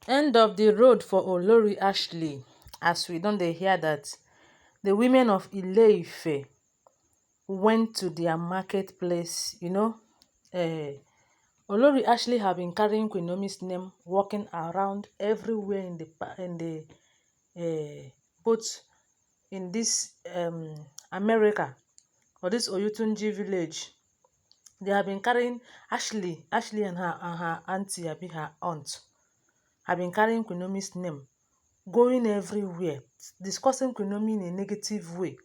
End of the road for Olori Ashley, as we don dey hear that the women of Ile-Ife went to their marketplace. Olori Ashley have been carrying Queen Naomi's name, walking around everywhere in the both in this America, or this Oyotunji village. They have been carrying Ashley and her auntie, abi her aunt, have been carrying Queen Naomi's name, going everywhere, discussing Queen Naomi in a negative way,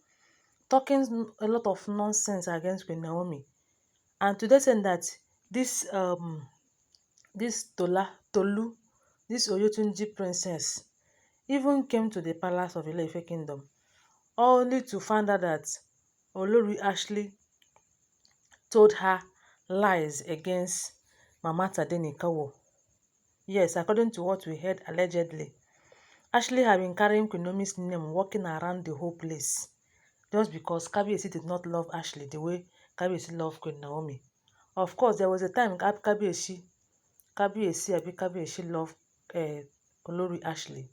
talking a lot of nonsense against Queen Naomi. And to the extent that this Tolu, this Oyotunji princess, even came to the palace of Ile-Ife kingdom, only to find out that Olori Ashley told her lies against Mama Tadenikawo. Yes, according to what we heard allegedly, Ashley had been carrying Queen Naomi's name, walking around the whole place, just because Kabiyesi did not love Ashley the way Kabiyesi loved Queen Naomi. Of course, there was a time Kabiyesi loved Olori Ashley.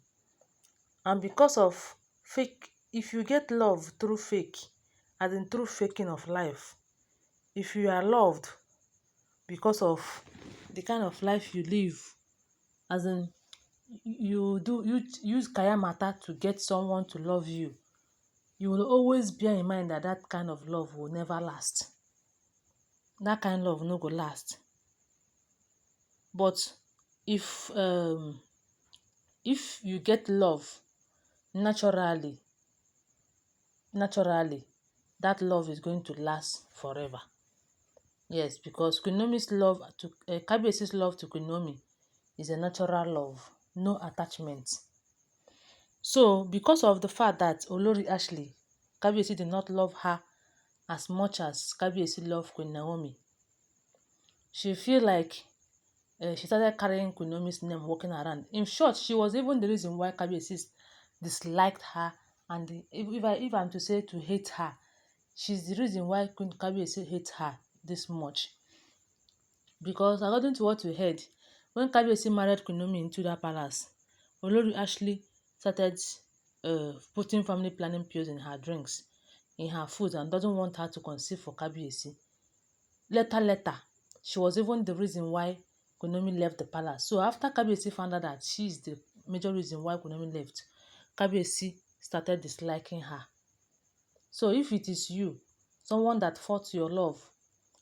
And because of fake, if you get love through fake, as in through faking of life, if you are loved because of the kind of life you live, as in you use kaya matter to get someone to love you, you will always bear in mind that that kind of love will never last. That kind of love no go last. But if you get love naturally, that love is going to last forever. Yes, because Queen Naomi's love to Kabiyesi's love to Queen Naomi is a natural love, no attachment. So, because of the fact that Olori Ashley, Kabiyesi did not love her as much as Kabiyesi loved Queen Naomi, she feel like she started carrying Queen Naomi's name walking around. In short, she was even the reason why Kabiyesi disliked her, and if I'm to say to hate her, she's the reason why Queen Kabiyesi hates her this much. Because according to what we heard, when Kabiyesi married Queen Naomi into that palace, Olori Ashley started putting family planning pills in her drinks, in her food, and doesn't want her to conceive for Kabiyesi. Later, she was even the reason why Queen Naomi left the palace. So after Kabiyesi found out that she is the major reason why Queen Naomi left, Kabiyesi started disliking her. So if it is you, someone that fought your love,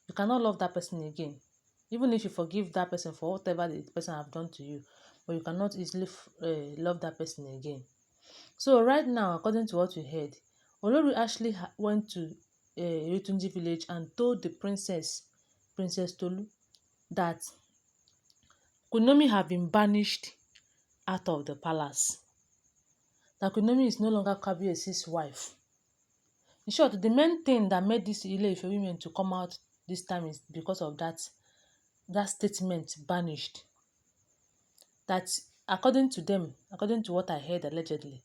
you cannot love that person again. Even if you forgive that person for whatever the person have done to you, but you cannot easily love that person again. So right now, according to what we heard, Olori Ashley went to Yetunji village and told the Princess Tolu, that Queen Naomi have been banished out of the palace. That Queen Naomi is no longer Kabiyesi's wife. In short, the main thing that made these Ile-Ife women to come out this time is because of that statement banished. That according to them, according to what I heard allegedly,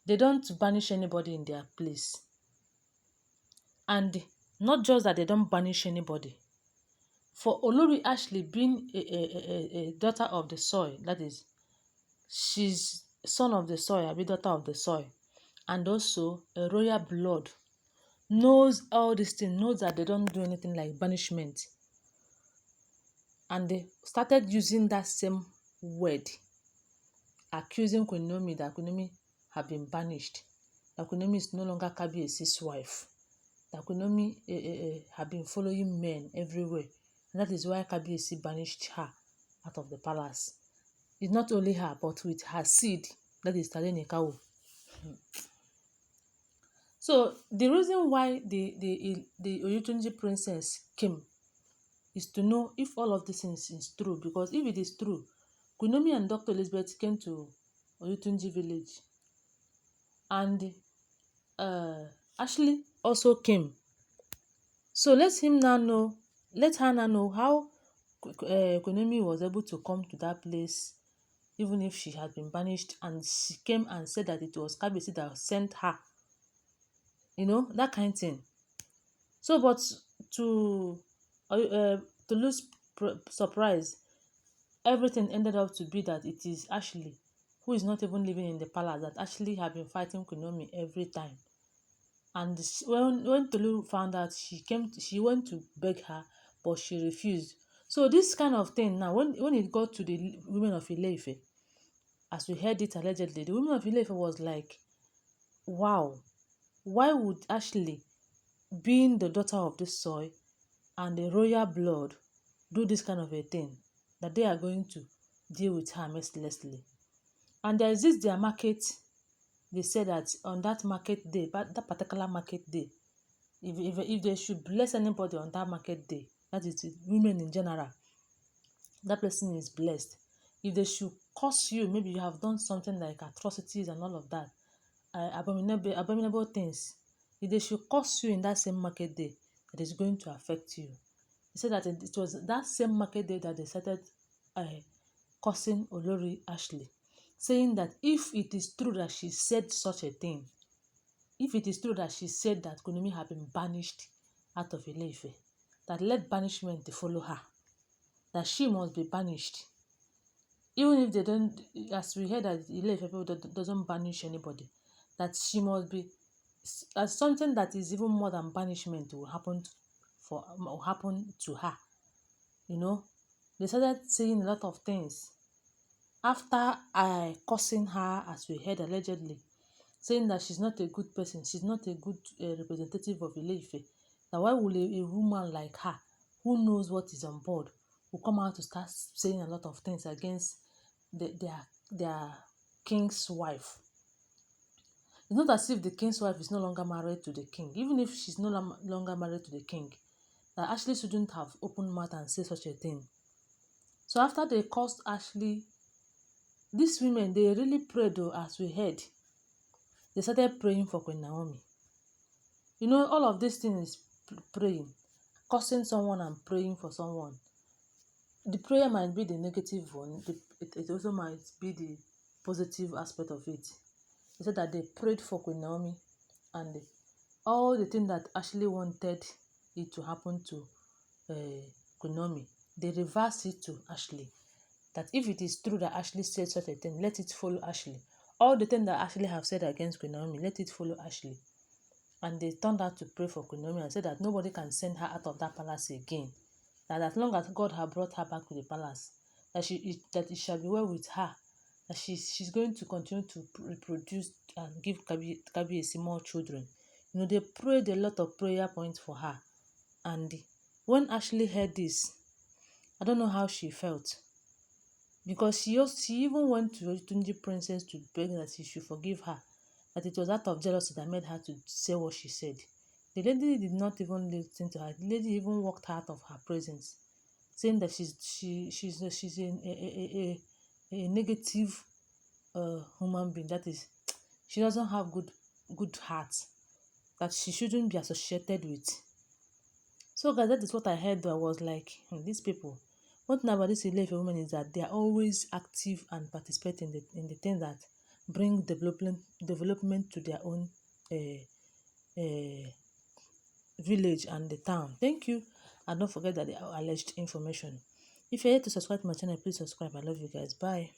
they don't banish anybody in their place. And not just that they don't banish anybody. For Olori Ashley being a daughter of the soil, that is, she's son of the soil, I mean daughter of the soil, and also a royal blood, knows all these things, knows that they don't do anything like banishment. And they started using that same word, accusing Queen Naomi that Queen Naomi have been banished, that Queen Naomi is no longer Kabiyesi's wife, that Queen Naomi have been following men everywhere, and that is why Kabiyesi banished her out of the palace. It's not only her, but with her seed, that is Tadenikawo. So the reason why the Oyetunji princess came is to know if all of these things is true. Because if it is true, Queen Naomi and Dr. Elizabeth came to Oyetunji village, and Ashley also came. So let her now know how Queen Naomi was able to come to that place, even if she had been banished, and she came and said that it was Kabiyesi that sent her. That kind of thing. So, but to lose surprise, everything ended up to be that it is Ashley, who is not even living in the palace, that actually have been fighting Queen Naomi every time. And when Tolu found out, she went to beg her, but she refused. So this kind of thing now, when it got to the women of ile as we heard it allegedly, the women of ile was like, wow, why would Ashley, being the daughter of this soil and the royal blood, do this kind of a thing, that they are going to deal with her mercilessly? And there is this their market. They said that on that market day, but that particular market day, if they should bless anybody on that market day, that is women in general, that person is blessed. If they should curse you, maybe you have done something like atrocities and all of that, abominable things. If they should curse you in that same market day, it is going to affect you. They said that it was that same market day that they started uh, cursing Olori Ashley, saying that if it is true that she said such a thing, if it is true that she said that Queen Naomi had been banished out of ile that let banishment follow her, that she must be banished. Even if they don't, as we heard that ile people doesn't banish anybody, that she must be, as something that is even more than banishment will happen to her. You know, they started saying a lot of things after cursing her, as we heard allegedly, saying that she's not a good person, she's not a good representative of ile That why would a woman like her, who knows what is on board, will come out to start saying a lot of things against their king's wife? It's not as if the king's wife is no longer married to the king. Even if she's no longer married to the king, that Ashley shouldn't have opened mouth and say such a thing. So after they cursed Ashley, these women, they really prayed though, as we heard. They started praying for Queen Naomi. You know, all of these things, praying, cursing someone and praying for someone. The prayer might be the negative one. It also might be the positive aspect of it. They said that they prayed for Queen Naomi, and all the things that Ashley wanted it to happen to Queen Naomi, they reversed it to Ashley. That if it is true that Ashley said such a thing, let it follow Ashley. All the things that Ashley have said against Queen Naomi, let it follow Ashley. And they turned out to pray for Queen Naomi and said that nobody can send her out of that palace again. That as long as God had brought her back to the palace, that it shall be well with her. That she's going to continue to reproduce and give Kabiyesi more children. You know, they prayed a lot of prayer points for her. And when Ashley heard this, I don't know how she felt. Because she even went to Tunji Princess to beg that she should forgive her. That it was out of jealousy that made her to say what she said. The lady did not even listen to her. The lady even walked out of her presence, saying that she's a negative human being. That is, she doesn't have good heart. That she shouldn't be associated with. So guys, that is what I heard. I was like, these people. One thing about this Ile-Ife women is that they are always active and participate in the things that bring development to their own village and the town. Thank you, and don't forget that they are alleged information. If you're here to subscribe to my channel, please subscribe. I love you guys. Bye.